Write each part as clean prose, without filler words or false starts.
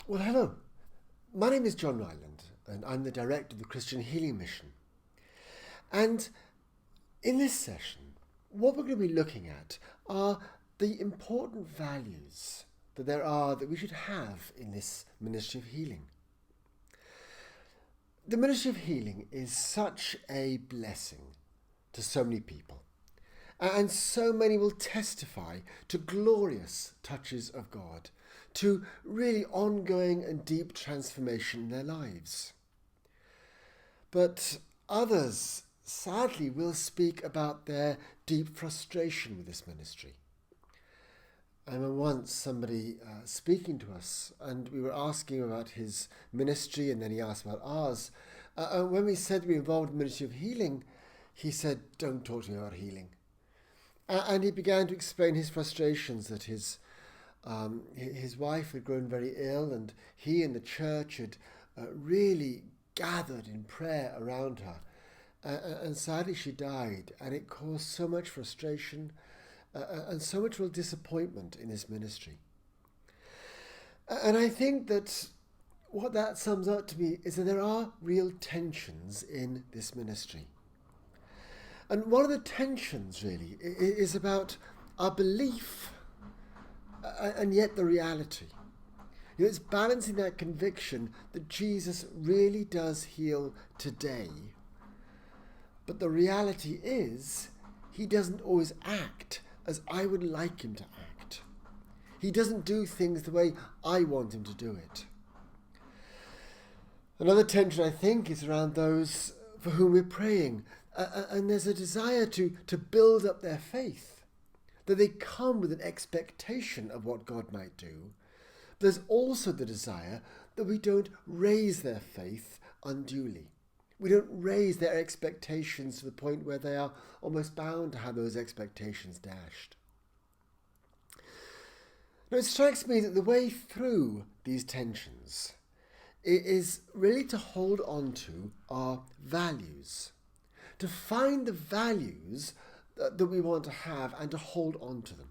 Well, hello. My name is John Ryland, and I'm the director of the Christian Healing Mission. And in this session, what we're going to be looking at are the important values that we should have in this ministry of healing. The ministry of healing is such a blessing to so many people, and so many will testify to glorious touches of God, to really ongoing and deep transformation in their lives. But others, sadly, will speak about their deep frustration with this ministry. I remember once somebody speaking to us, and we were asking about his ministry, and then he asked about ours. When we said we were involved in the ministry of healing, he said, "Don't talk to me about healing." And he began to explain his frustrations that his wife had grown very ill, and he and the church had really gathered in prayer around her. And sadly she died, and it caused so much frustration and so much real disappointment in this ministry. And I think that what that sums up to me is that there are real tensions in this ministry. And one of the tensions really is about our belief and yet the reality. It's balancing that conviction that Jesus really does heal today. But the reality is, he doesn't always act as I would like him to act. He doesn't do things the way I want him to do it. Another tension, I think, is around those for whom we're praying. And there's a desire to build up their faith, that they come with an expectation of what God might do. There's also the desire that we don't raise their faith unduly. We don't raise their expectations to the point where they are almost bound to have those expectations dashed. Now, it strikes me that the way through these tensions is really to hold on to our values, to find the values that we want to have and to hold on to them.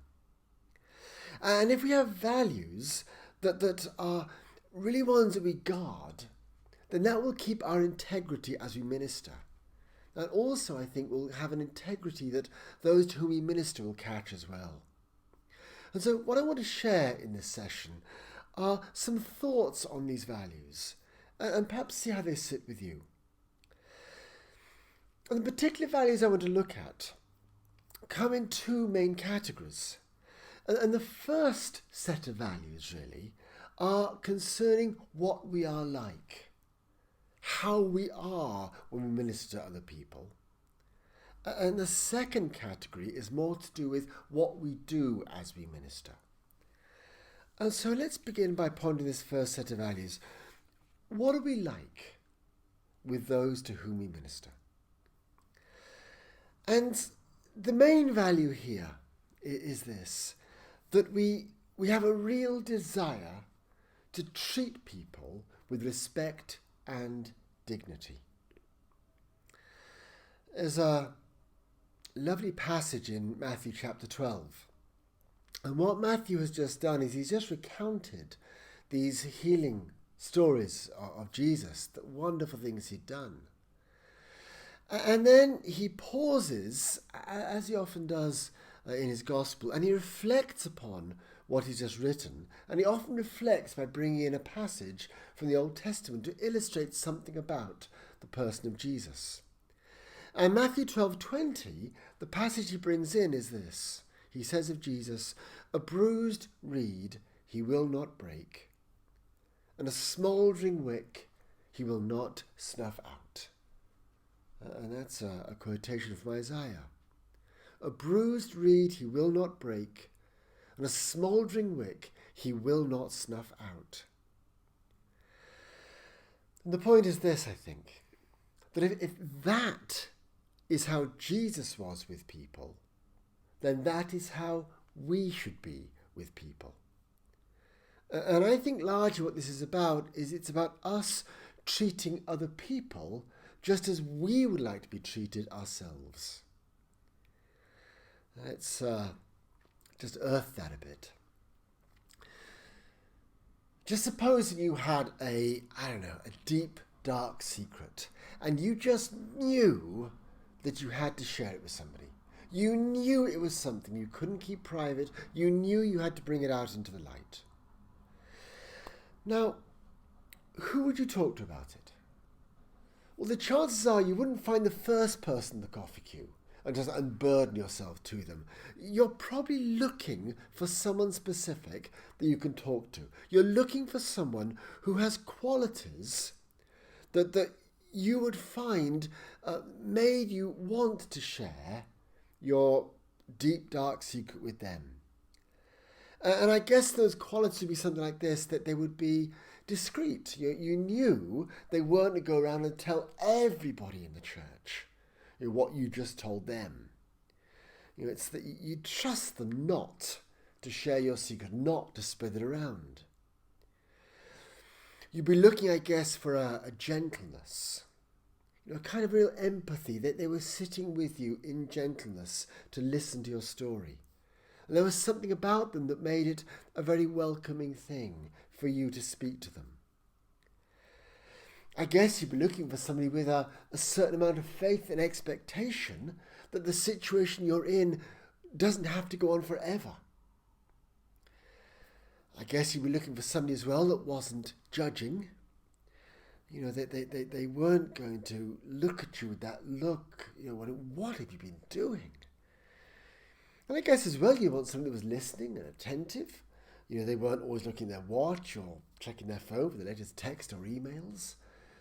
And if we have values that are really ones that we guard, then that will keep our integrity as we minister. And also, I think, we'll have an integrity that those to whom we minister will catch as well. And so what I want to share in this session are some thoughts on these values, and perhaps see how they sit with you. And the particular values I want to look at come in two main categories. And the first set of values, really, are concerning what we are like, how we are when we minister to other people. And the second category is more to do with what we do as we minister. And so let's begin by pondering this first set of values. What are we like with those to whom we minister? And the main value here is this, that we have a real desire to treat people with respect and dignity. There's a lovely passage in Matthew chapter 12. And what Matthew has just done is he's just recounted these healing stories of Jesus, the wonderful things he'd done. And then he pauses, as he often does in his gospel, and he reflects upon what he's just written. And he often reflects by bringing in a passage from the Old Testament to illustrate something about the person of Jesus. And Matthew 12:20, the passage he brings in is this. He says of Jesus, "A bruised reed he will not break, and a smouldering wick he will not snuff out." And that's a quotation from Isaiah. "A bruised reed he will not break, and a smouldering wick he will not snuff out." And the point is this, I think, that if that is how Jesus was with people, then that is how we should be with people. And I think largely what this is about is it's about us treating other people just as we would like to be treated ourselves. Let's just earth that a bit. Just suppose that you had a deep, dark secret, and you just knew that you had to share it with somebody. You knew it was something you couldn't keep private. You knew you had to bring it out into the light. Now, who would you talk to about it? Well, the chances are you wouldn't find the first person in the coffee queue and just unburden yourself to them. You're probably looking for someone specific that you can talk to. You're looking for someone who has qualities that you would find made you want to share your deep, dark secret with them. And I guess those qualities would be something like this, that they would be discreet. You knew they weren't to go around and tell everybody in the church what you just told them. It's that you trust them not to share your secret, not to spread it around. You'd be looking, I guess, for a gentleness, a kind of real empathy, that they were sitting with you in gentleness to listen to your story. And there was something about them that made it a very welcoming thing for you to speak to them. I guess you'd be looking for somebody with a certain amount of faith and expectation that the situation you're in doesn't have to go on forever. I guess you'd be looking for somebody as well that wasn't judging. They weren't going to look at you with that look, what have you been doing? And I guess as well you want somebody that was listening and attentive. They weren't always looking at their watch or checking their phone for the latest text or emails.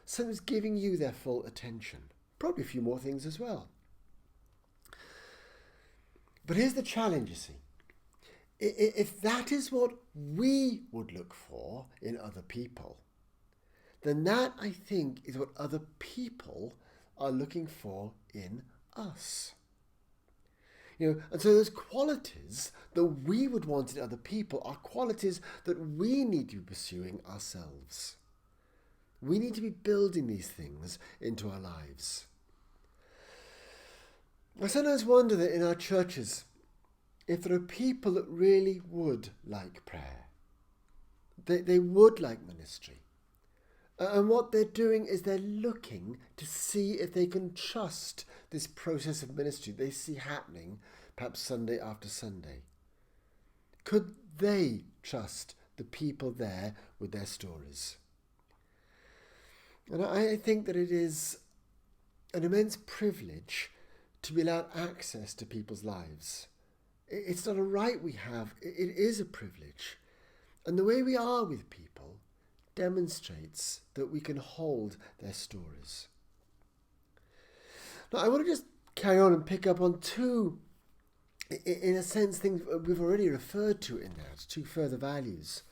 Someone who's giving you their full attention. Probably a few more things as well. But here's the challenge, you see. If that is what we would look for in other people, then that, I think, is what other people are looking for in us. And so those qualities that we would want in other people are qualities that we need to be pursuing ourselves. We need to be building these things into our lives. I sometimes wonder that in our churches, if there are people that really would like prayer, they would like ministry. And what they're doing is they're looking to see if they can trust this process of ministry they see happening, perhaps Sunday after Sunday. Could they trust the people there with their stories? And I think that it is an immense privilege to be allowed access to people's lives. It's not a right we have, it is a privilege. And the way we are with people demonstrates that we can hold their stories. Now, I want to just carry on and pick up on two, in a sense, things we've already referred to in that, two further values.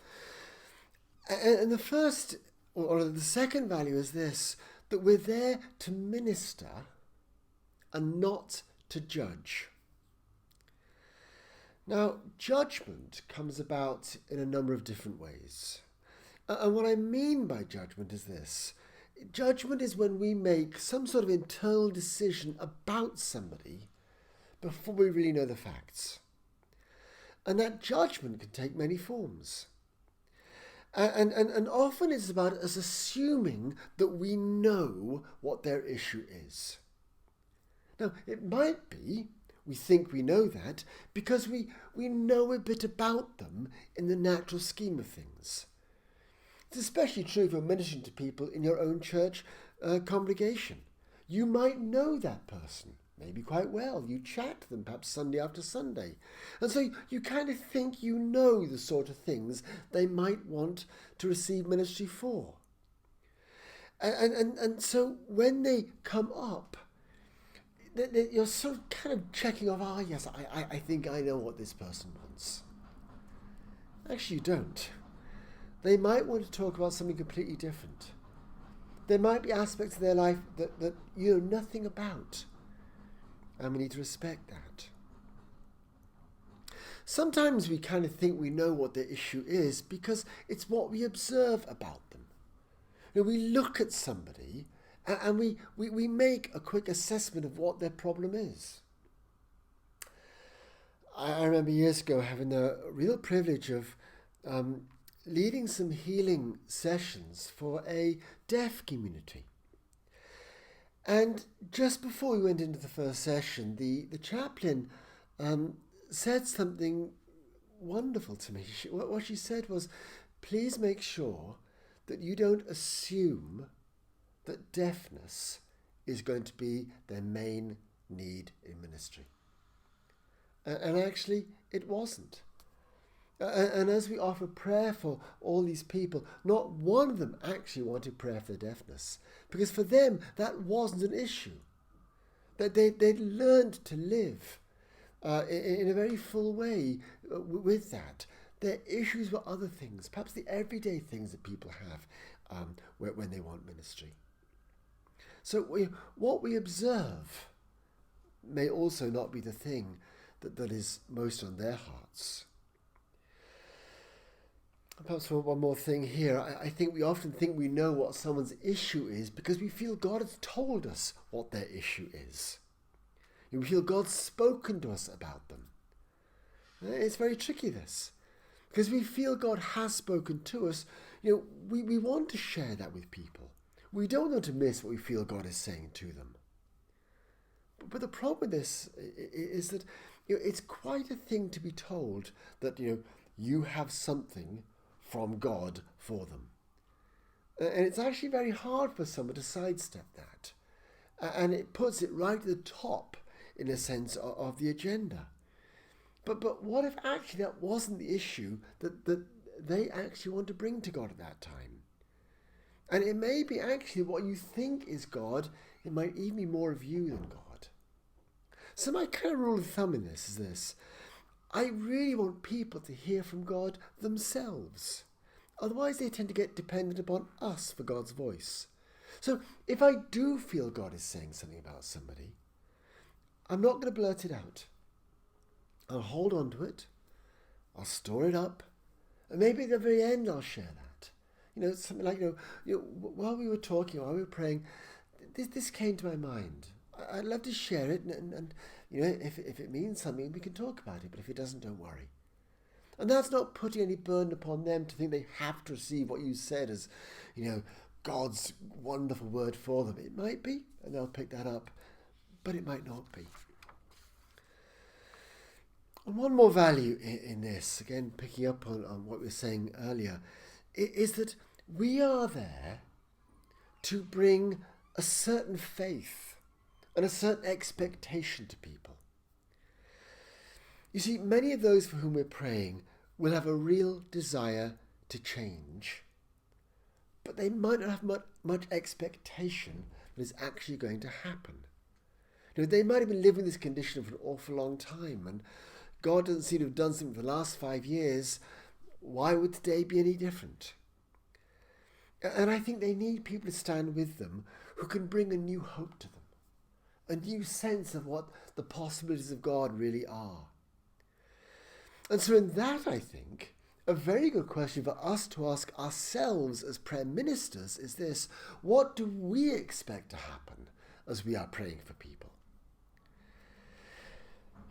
And the first, or the second value is this, that we're there to minister and not to judge. Now, judgment comes about in a number of different ways. And what I mean by judgment is this. Judgment is when we make some sort of internal decision about somebody before we really know the facts. And that judgment can take many forms. And often it's about us assuming that we know what their issue is. Now, it might be we think we know that because we know a bit about them in the natural scheme of things. It's especially true if you're ministering to people in your own church congregation. You might know that person, maybe quite well. You chat to them perhaps Sunday after Sunday. And so you kind of think you know the sort of things they might want to receive ministry for. And so when they come up, you're sort of kind of checking off, yes, I think I know what this person wants. Actually, you don't. They might want to talk about something completely different. There might be aspects of their life that you know nothing about. And we need to respect that. Sometimes we kind of think we know what their issue is because it's what we observe about them. We look at somebody and we make a quick assessment of what their problem is. I remember years ago having the real privilege of leading some healing sessions for a deaf community. And just before we went into the first session, the chaplain said something wonderful to me. What she said was, please make sure that you don't assume that deafness is going to be their main need in ministry. And actually, it wasn't. And as we offer prayer for all these people, not one of them actually wanted prayer for their deafness, because for them that wasn't an issue. That they'd learned to live in a very full way with that. Their issues were other things, perhaps the everyday things that people have when they want ministry. So what we observe may also not be the thing that is most on their hearts. Perhaps one more thing here. I think we often think we know what someone's issue is because we feel God has told us what their issue is. We feel God's spoken to us about them. It's very tricky, this. Because we feel God has spoken to us. We want to share that with people. We don't want to miss what we feel God is saying to them. But the problem with this is that it's quite a thing to be told that you have something from God for them. And it's actually very hard for someone to sidestep that. And it puts it right at the top, in a sense, of the agenda. But what if actually that wasn't the issue that they actually want to bring to God at that time? And it may be actually what you think is God, it might even be more of you than God. So my kind of rule of thumb in this is this. I really want people to hear from God themselves. Otherwise they tend to get dependent upon us for God's voice. So if I do feel God is saying something about somebody, I'm not going to blurt it out. I'll hold on to it. I'll store it up. And maybe at the very end I'll share that. Something like, while we were talking, while we were praying, this came to my mind. I'd love to share it, and if it means something, we can talk about it. But if it doesn't, don't worry. And that's not putting any burden upon them to think they have to receive what you said as, God's wonderful word for them. It might be, and they'll pick that up, but it might not be. And one more value in this, again, picking up on what we were saying earlier, is that we are there to bring a certain faith and a certain expectation to people. You see, many of those for whom we're praying will have a real desire to change, but they might not have much expectation that it's actually going to happen. They might have been living this condition for an awful long time, and God doesn't seem to have done something for the last 5 years. Why would today be any different? And I think they need people to stand with them who can bring a new hope to them, a new sense of what the possibilities of God really are. And so in that, I think, a very good question for us to ask ourselves as prayer ministers is this: what do we expect to happen as we are praying for people?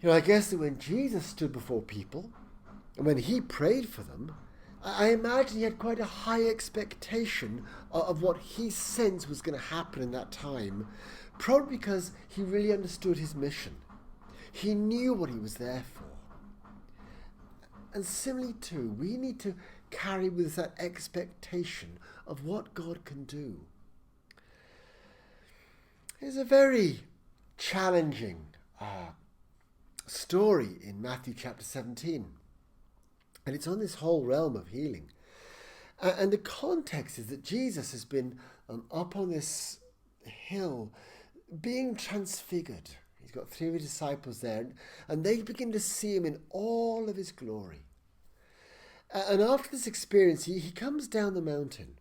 I guess that when Jesus stood before people, and when he prayed for them, I imagine he had quite a high expectation of what he sensed was going to happen in that time, probably because he really understood his mission. He knew what he was there for. And similarly too, we need to carry with us that expectation of what God can do. There's a very challenging story in Matthew chapter 17. And it's on this whole realm of healing. And the context is that Jesus has been up on this hill being transfigured. He's got 3 of his disciples there, and they begin to see him in all of his glory. And after this experience, he comes down the mountain,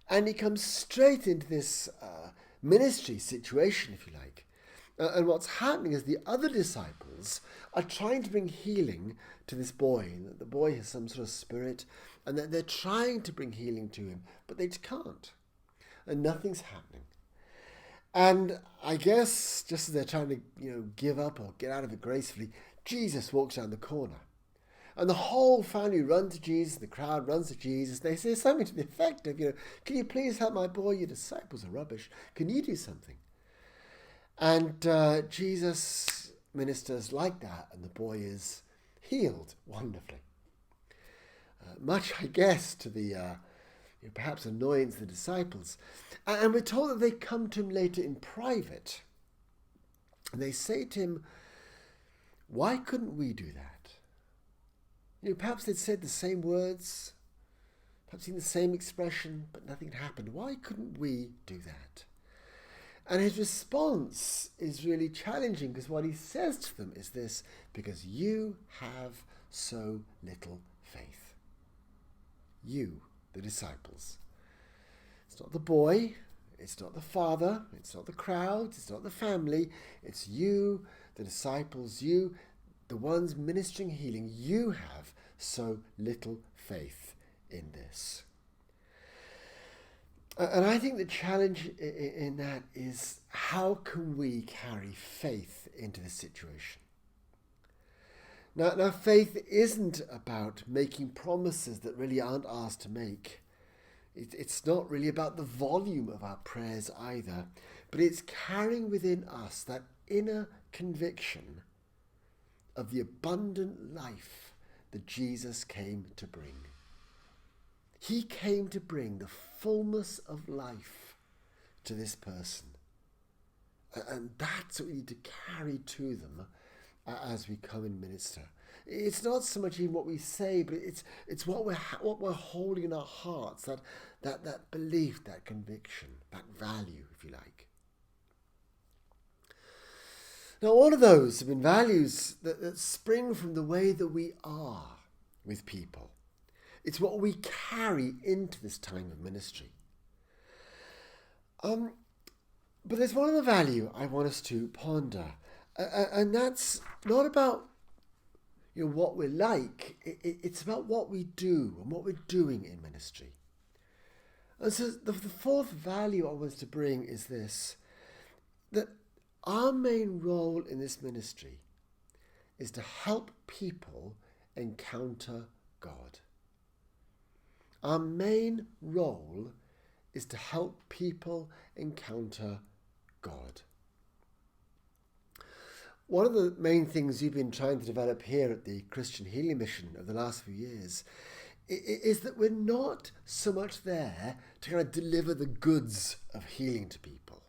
and he comes straight into this ministry situation, if you like. And what's happening is the other disciples are trying to bring healing to this boy. The boy has some sort of spirit, and they're trying to bring healing to him, but they just can't. And nothing's happening. And I guess just as they're trying to, give up or get out of it gracefully, Jesus walks around the corner. And the whole family run to Jesus, the crowd runs to Jesus. They say something to the effect of, can you please help my boy? Your disciples are rubbish. Can you do something? And Jesus ministers like that, and the boy is healed wonderfully. Much, I guess, to the perhaps annoyance of the disciples. And we're told that they come to him later in private. And they say to him, why couldn't we do that? Perhaps they'd said the same words, perhaps in the same expression, but nothing had happened. Why couldn't we do that? And his response is really challenging, because what he says to them is this: because you have so little faith. You, the disciples. It's not the boy, it's not the father, it's not the crowd, it's not the family, it's you, the disciples, you, the ones ministering healing. You have so little faith in this. And I think the challenge in that is, how can we carry faith into this situation? Now, faith isn't about making promises that really aren't ours to make. It's not really about the volume of our prayers either, but it's carrying within us that inner conviction of the abundant life that Jesus came to bring. He came to bring the fullness of life to this person. And that's what we need to carry to them as we come and minister. It's not so much even what we say, but it's what we're holding in our hearts, that belief, that conviction, that value, if you like. Now, all of those have been values that spring from the way that we are with people. It's what we carry into this time of ministry. But there's one other value I want us to ponder, and that's not about what we're like. It's about what we do and what we're doing in ministry. And so the fourth value I want us to bring is this: that our main role in this ministry is to help people encounter God. Our main role is to help people encounter God. One of the main things we've been trying to develop here at the Christian Healing Mission over the last few years is that we're not so much there to kind of deliver the goods of healing to people.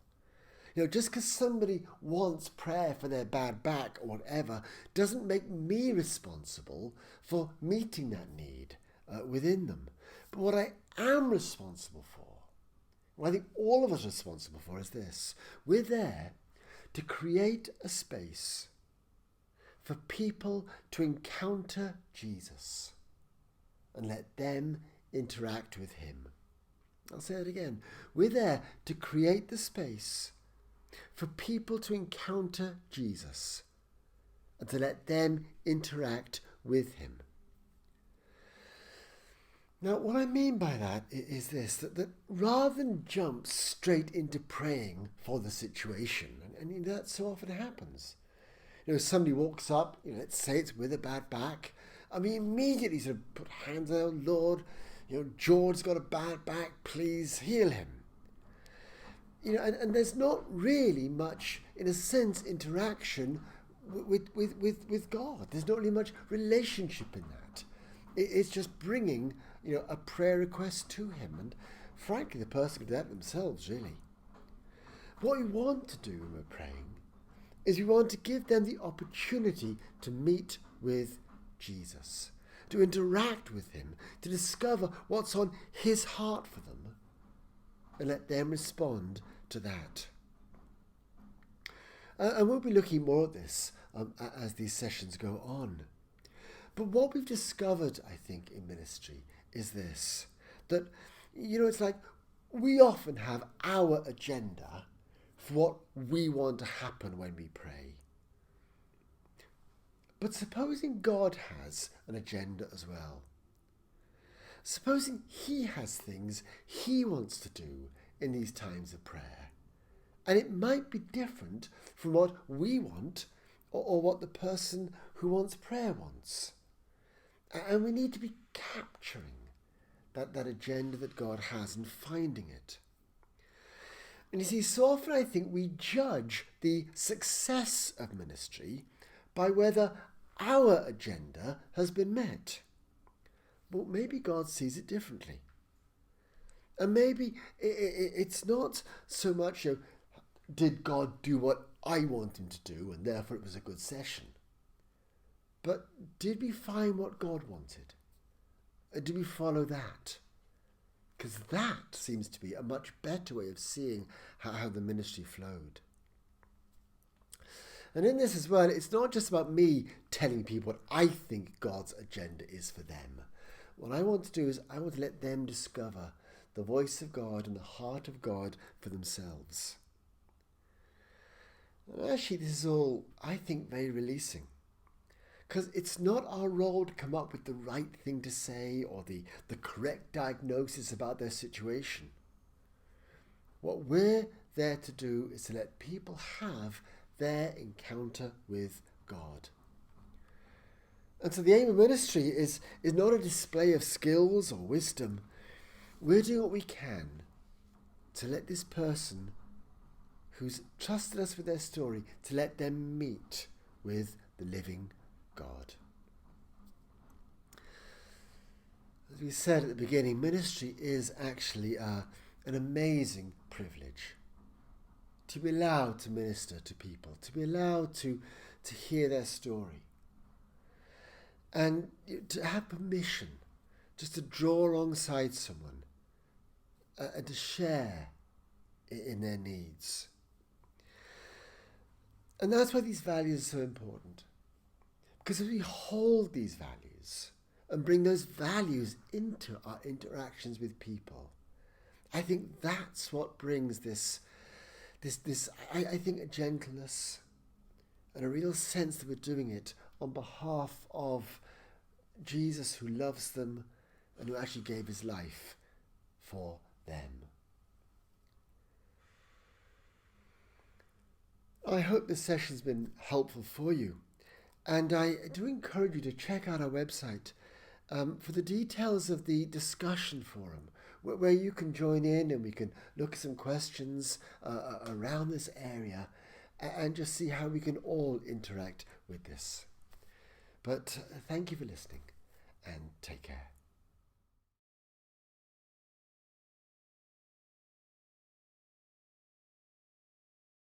Just because somebody wants prayer for their bad back or whatever doesn't make me responsible for meeting that need within them. But what I am responsible for, what I think all of us are responsible for, is this: we're there to create a space for people to encounter Jesus and let them interact with him. I'll say it again. We're there to create the space for people to encounter Jesus and to let them interact with him. Now, what I mean by that is this, that rather than jump straight into praying for the situation, and that so often happens. Somebody walks up, let's say it's with a bad back, immediately sort of put hands on, Lord, George's got a bad back, please heal him. And there's not really much, in a sense, interaction with God. There's not really much relationship in that. It's just bringing a prayer request to him, and frankly the person can do that themselves, really. What we want to do when we're praying is we want to give them the opportunity to meet with Jesus, to interact with him, to discover what's on his heart for them, and let them respond to that. And we'll be looking more at this as these sessions go on. But what we've discovered, I think, in ministry is this, that, it's like we often have our agenda for what we want to happen when we pray. But supposing God has an agenda as well. Supposing he has things he wants to do in these times of prayer. And it might be different from what we want or what the person who wants prayer wants. And we need to be capturing that agenda that God has and finding it. And you see, so often I think we judge the success of ministry by whether our agenda has been met. But maybe God sees it differently. And maybe it's not so much, did God do what I want him to do and therefore it was a good session? But did we find what God wanted? Did we follow that? Because that seems to be a much better way of seeing how the ministry flowed. And in this as well, it's not just about me telling people what I think God's agenda is for them. What I want to do is I want to let them discover the voice of God and the heart of God for themselves. And actually, this is all, I think, very releasing. Because it's not our role to come up with the right thing to say or the correct diagnosis about their situation. What we're there to do is to let people have their encounter with God. And so the aim of ministry is not a display of skills or wisdom. We're doing what we can to let this person who's trusted us with their story, to let them meet with the living God. As we said at the beginning, ministry is actually an amazing privilege. To be allowed to minister to people, to be allowed to hear their story. And to have permission just to draw alongside someone and to share in their needs. And that's why these values are so important. Because if we hold these values and bring those values into our interactions with people, I think that's what brings this I think a gentleness and a real sense that we're doing it on behalf of Jesus, who loves them and who actually gave his life for them. I hope this session's been helpful for you. And I do encourage you to check out our website for the details of the discussion forum, where you can join in and we can look at some questions around this area and just see how we can all interact with this. But thank you for listening and take care.